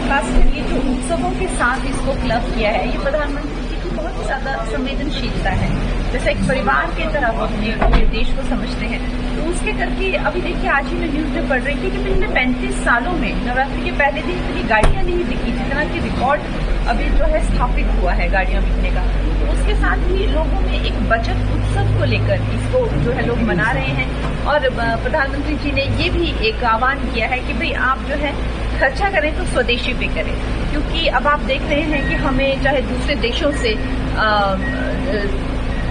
खासकर ये जो उत्सवों के साथ इसको क्लब किया है, ये प्रधानमंत्री जी की बहुत ज्यादा संवेदनशीलता है। जैसे एक परिवार की तरह वो अपने पूरे देश को समझते हैं, तो उसके करके अभी देखिए आज ही मैं न्यूज में पढ़ रही थी कि पिछले 35 सालों में नवरात्रि के पहले दिन इतनी गाड़ियां नहीं बिकी जितना कि रिकॉर्ड अभी जो है स्थापित हुआ है गाड़ियां बिकने का। तो उसके साथ ही लोगों में एक बचत उत्सव को लेकर इसको जो है लोग मना रहे हैं। और प्रधानमंत्री जी ने ये भी एक आह्वान किया है कि भाई आप जो है खर्चा करें तो स्वदेशी पे करें, क्योंकि अब आप देख रहे हैं कि हमें चाहे दूसरे देशों से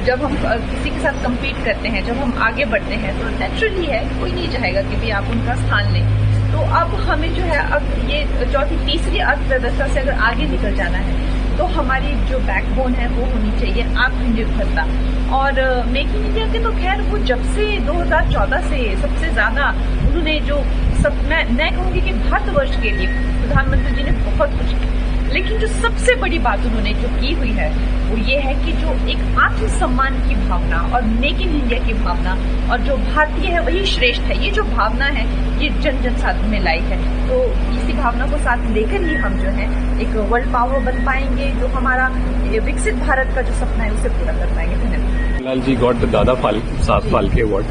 जब हम किसी के साथ compete करते हैं, जब हम आगे बढ़ते हैं तो नेचुरली है कोई नहीं चाहेगा कि भी आप उनका स्थान लें। तो अब हमें जो है अब ये चौथी तीसरी अर्थव्यवस्था से अगर आगे निकल जाना है तो हमारी जो बैकबोन है वो होनी चाहिए आत्मनिर्भरता। और मेक इन इंडिया के तो खैर वो जब से 2014 से सबसे ज्यादा उन्होंने जो मैं कहूंगी कि भारतवर्ष के लिए प्रधानमंत्री जी ने बहुत कुछ किया, लेकिन जो सबसे बड़ी बात उन्होंने जो की हुई है वो ये है कि जो एक आत्मसम्मान की भावना और मेक इन इंडिया की भावना और जो भारतीय है वही श्रेष्ठ है, ये जो भावना है ये जन जन साथ में लाई है। तो इसी भावना को साथ लेकर ही हम जो है एक वर्ल्ड पावर बन पाएंगे, जो हमारा विकसित भारत का जो सपना है उसे पूरा कर पाएंगे। धन्यवाद। Lal ji got the Dada Saheb Phalke award.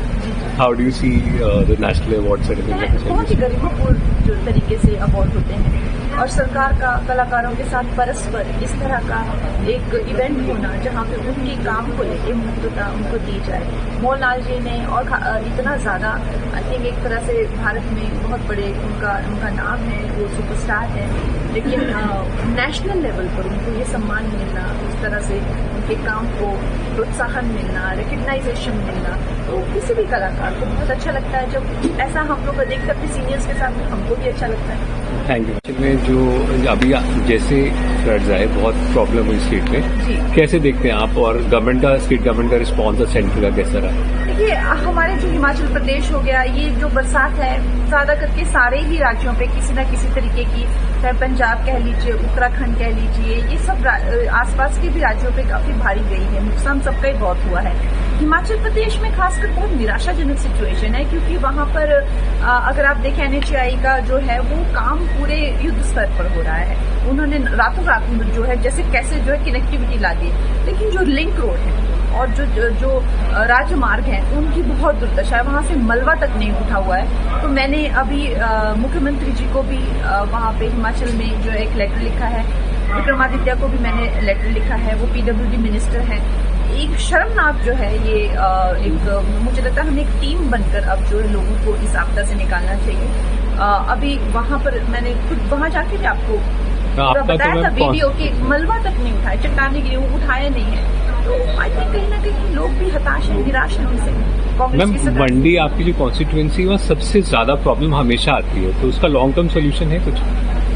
How do you see the national award ceremony? बहुत ही गरिमापूर्ण जो तरीके से अवार्ड होते हैं और सरकार का कलाकारों के साथ परस्पर इस तरह का एक इवेंट होना जहां पे उनके काम को लेकर महत्वता उनको दी जाए। मोहनलाल जी ने और इतना ज्यादा आई थिंक एक तरह से भारत में बहुत बड़े उनका नाम है, वो सुपरस्टार है, लेकिन नेशनल लेवल पर उनको ये सम्मान मिलना, इस तरह से उनके काम को प्रोत्साहन मिलना, रिकग्नाइजेशन मिलना, तो किसी भी कलाकार को बहुत अच्छा लगता है। जब ऐसा हम लोग देखते हैं अपने सीनियर्स के साथ, हमको भी अच्छा लगता है। Thank you. में जो अभी जैसे फ्लड्स आए, बहुत प्रॉब्लम हुई स्टेट में, कैसे देखते हैं आप और गवर्नमेंट का, स्टेट गवर्नमेंट का रिस्पॉन्स और सेंटर का कैसा रहा? देखिए हमारे जो हिमाचल प्रदेश हो गया, ये जो बरसात है ज्यादा करके सारे ही राज्यों पे किसी न किसी तरीके की, चाहे पंजाब कह लीजिए, उत्तराखंड कह लीजिए, ये सब आसपास के भी राज्यों पे काफी भारी गई है, नुकसान सबका ही बहुत हुआ है। हिमाचल प्रदेश में खासकर बहुत निराशाजनक सिचुएशन है, क्योंकि वहां पर अगर आप देखें NHAI का जो है वो काम पूरे युद्ध स्तर पर हो रहा है। उन्होंने रातों रात जो है जैसे कैसे जो है कनेक्टिविटी ला दी, लेकिन जो लिंक रोड है और जो राजमार्ग है उनकी बहुत दुर्दशा है, वहां से मलबा तक नहीं उठा हुआ है। तो मैंने अभी मुख्यमंत्री जी को भी वहां पे हिमाचल में जो एक लेटर लिखा है, विक्रमादित्य को भी मैंने लेटर लिखा है, वो PWD मिनिस्टर हैं। एक शर्मनाक जो है ये एक मुझे लगता है हमें एक टीम बनकर अब जो है लोगों को इस आपदा से निकालना चाहिए। अभी वहां पर मैंने खुद वहां जाके भी आपको बताया था वीडियो की, मलबा तक नहीं उठाया, चट्टाने गिरी, वो उठाया नहीं है। तो आई थिंक कहीं ना कहीं लोग भी हताश हैं, निराश हैं उनसे। मैम मंडी आपकी जो कॉन्स्टिट्यूएंसी वहाँ सबसे ज्यादा प्रॉब्लम हमेशा आती है, तो उसका लॉन्ग टर्म सोल्यूशन है कुछ?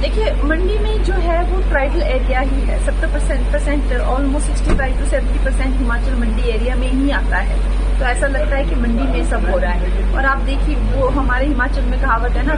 देखिए मंडी में जो है वो ट्राइबल एरिया ही है, 70% almost 65 to 70% Himachal Mandi area में ही आता है। तो ऐसा लगता है कि मंडी में सब हो रहा है। और आप देखिए वो हमारे हिमाचल में कहावत है ना,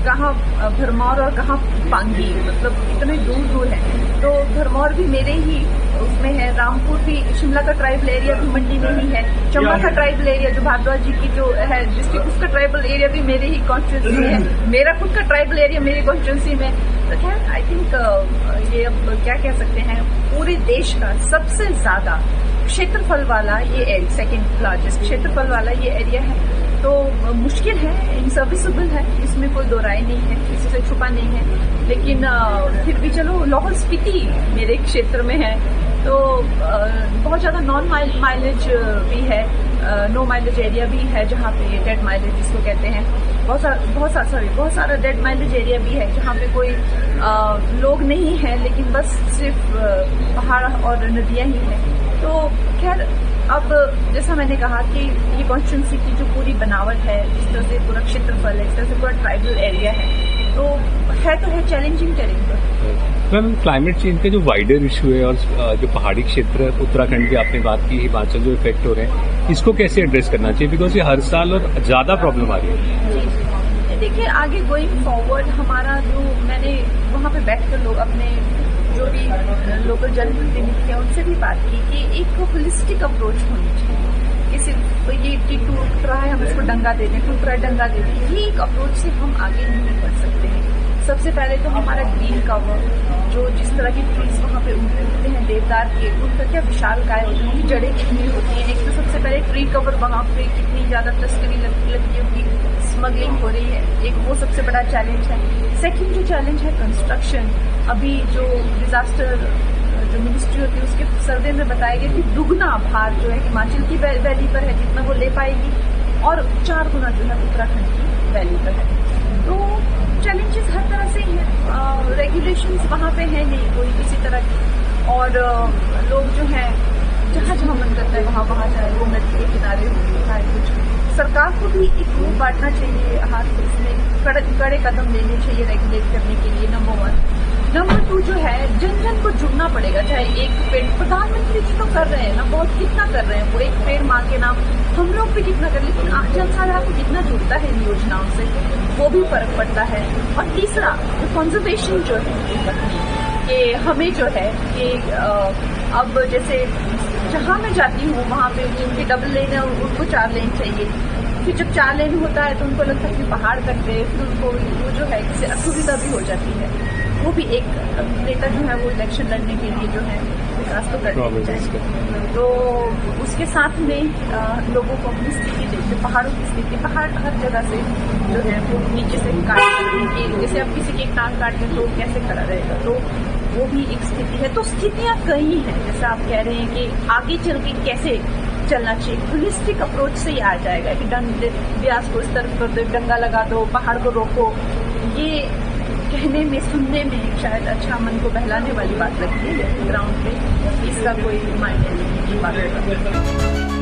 कहाँ भरमौर और कहाँ पांगी, मतलब इतने दूर दूर है। तो भरमौर भी मेरे ही उसमें है, रामपुर भी, शिमला का ट्राइबल एरिया भी मंडी में ही है, चंबा का ट्राइबल एरिया जो भारद्वाज जी की जो है डिस्ट्रिक्ट, उसका ट्राइबल एरिया भी मेरे ही कॉन्स्टिट्यूंसी में है, मेरा खुद का ट्राइबल एरिया मेरी कॉन्स्टिट्यूंसी में। तो खैर आई थिंक ये अब क्या कह सकते हैं, पूरे देश का सबसे ज्यादा क्षेत्रफल वाला ये सेकेंड लार्जेस्ट क्षेत्रफल वाला ये एरिया है। तो मुश्किल है, इनसर्विसेबल है, इसमें कोई दो राय नहीं है, किसी से छुपा नहीं है। लेकिन फिर भी चलो लाहौल स्पीति मेरे क्षेत्र में है, तो बहुत ज्यादा नॉन माइलेज भी है, नो माइलेज एरिया भी है, जहाँ पे डेड माइलेज जिसको कहते हैं, बहुत सारा डेड माइलेज एरिया भी है, जहाँ पे कोई लोग नहीं है, लेकिन बस सिर्फ पहाड़ और नदियां ही हैं। तो खैर अब जैसा मैंने कहा कि ये कॉन्स्टिट्यूंसी की जो पूरी बनावट है, जिस तरह से पूरा क्षेत्रफल है, इस तरह से पूरा ट्राइबल एरिया है, तो है चैलेंजिंग टेरेन पर। मैम क्लाइमेट चेंज का जो वाइडर इशू है और जो पहाड़ी क्षेत्र उत्तराखंड की आपने बात की, हिमाचल जो इफेक्ट हो रहे हैं, इसको कैसे एड्रेस करना चाहिए? बिकॉज ये हर साल और ज्यादा प्रॉब्लम आ रही है। देखिए आगे गोइंग फॉरवर्ड हमारा जो, मैंने वहाँ पे बैठकर लोग अपने जो भी लोकल जनप्रतिनिधि है उनसे भी बात की कि एक होलिस्टिक अप्रोच होनी चाहिए, कि सिर्फ ये टूट रहा है हम इसको डंगा दे दें, टूट रहा है डंगा दे दें, ये एक अप्रोच से हम आगे नहीं बढ़ सकते हैं। सबसे पहले तो हमारा ग्रीन कवर, जो जिस तरह की ट्रीज वहाँ पे उगते हैं देवदार के, उनका क्या विशालकाय होती है, उनकी जड़ें कितनी होती हैं। एक तो सबसे पहले ट्री कवर वहाँ पे कितनी ज्यादा तस्करी लड़कियों की स्मगलिंग हो रही है, एक वो सबसे बड़ा चैलेंज है। सेकंड जो चैलेंज है कंस्ट्रक्शन, अभी जो डिजास्टर जो मिनिस्ट्री होती है उसके सर्वे में बताया गया कि दुगना भार जो है हिमाचल की वैली पर है जितना वो ले पाएगी, और 4 गुना जो है उत्तराखंड की वैली पर है। तो चैलेंजेस हर तरह से हैं, रेगुलेशंस वहाँ पे है नहीं कोई किसी तरह की, और लोग जो हैं जहाँ जहाँ मन करता है वहाँ जाए, वो नदी के किनारे हो चाहे कुछ। सरकार को भी एक वो बांटना चाहिए हाथ, इसमें कड़े कदम लेने चाहिए रेगुलेट करने के लिए, नंबर 1। नंबर 2 जो है जन जन को जुड़ना पड़ेगा, चाहे एक पेड़, प्रधानमंत्री जी तो कर रहे हैं ना, बहुत कितना कर रहे हैं, वो एक पेड़ माँ के नाम, हम लोग भी कितना कर, लेकिन जनसाधारण को कितना जुड़ता है इन योजनाओं से, वो भी फर्क पड़ता है। और तीसरा जो कंजर्वेशन जो है कि हमें जो है कि अब जैसे जहाँ मैं जाती हूँ वहाँ पे उनकी डबल लेन है, उनको 4 लेन चाहिए, फिर जब 4 लेन होता है तो उनको लगता है कि पहाड़ कट गए, फिर उनको वो जो है इससे असुविधा भी हो जाती है। वो भी एक नेता जो है वो इलेक्शन लड़ने के लिए जो है विकास तो करना चाहिए, तो उसके साथ में लोगों को अपनी स्थिति देखते, पहाड़ों की स्थिति, पहाड़ हर जगह से जो है वो नीचे से काट, जैसे आप किसी की एक टांग काट दें तो कैसे खड़ा रहेगा, तो वो भी एक स्थिति है। तो स्थितियां कई हैं, जैसे आप कह रहे हैं कि आगे चल के कैसे चलना चाहिए, होलिस्टिक अप्रोच से ही आ जाएगा कि ब्यास को इस तरफ कर दो, डंगा लगा दो, पहाड़ को रोको, ये कहने में सुनने में शायद अच्छा मन को बहलाने वाली बात लगती है, ग्राउंड पे इसका कोई मायने नहीं बात होगा।